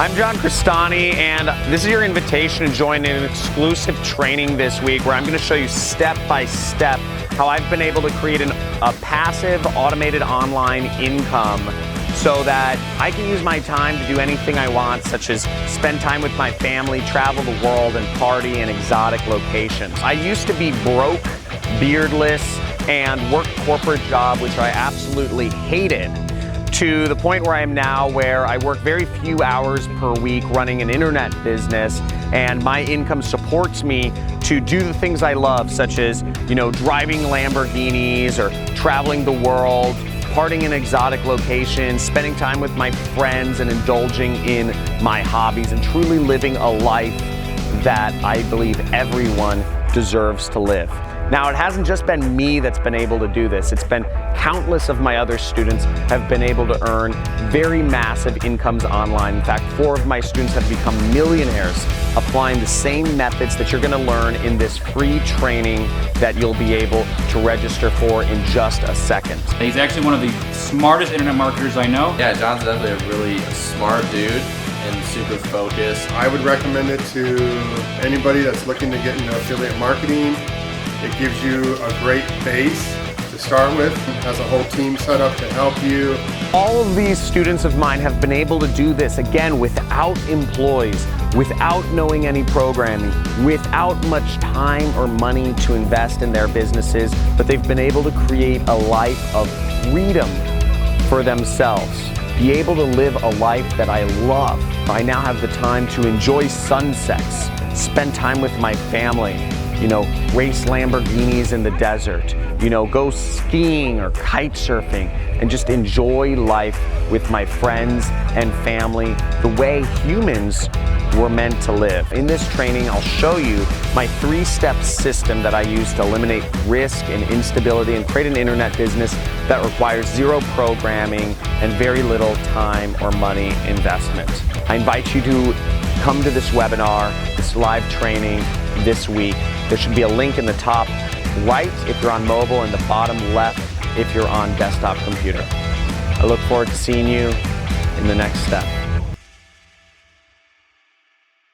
I'm John Crestani, and this is your invitation to join an exclusive training this week where I'm going to show you step by step how I've been able to create a passive automated online income so that I can use my time to do anything I want, such as spend time with my family, travel the world, and party in exotic locations. I used to be broke, beardless, and work a corporate job, which I absolutely hated, to the point where I am now, where I work very few hours per week running an internet business, and my income supports me to do the things I love, such as, driving Lamborghinis or traveling the world, partying in exotic locations, spending time with my friends and indulging in my hobbies and truly living a life that I believe everyone deserves to live. Now, it hasn't just been me that's been able to do this. It's been countless of my other students have been able to earn very massive incomes online. In fact, 4 of my students have become millionaires applying the same methods that you're going to learn in this free training that you'll be able to register for in just a second. He's actually one of the smartest internet marketers I know. Yeah, John's definitely a really smart dude and super focused. I would recommend it to anybody that's looking to get into affiliate marketing. It gives you a great base to start with. It has a whole team set up to help you. All of these students of mine have been able to do this, again, without employees, without knowing any programming, without much time or money to invest in their businesses, but they've been able to create a life of freedom for themselves, be able to live a life that I love. I now have the time to enjoy sunsets, spend time with my family, race Lamborghinis in the desert, go skiing or kite surfing, and just enjoy life with my friends and family the way humans were meant to live. In this training, I'll show you my 3-step system that I use to eliminate risk and instability and create an internet business that requires 0 programming and very little time or money investment. I invite you to come to this webinar, this live training this week. There should be a link in the top right if you're on mobile and the bottom left if you're on desktop computer. I look forward to seeing you in the next step.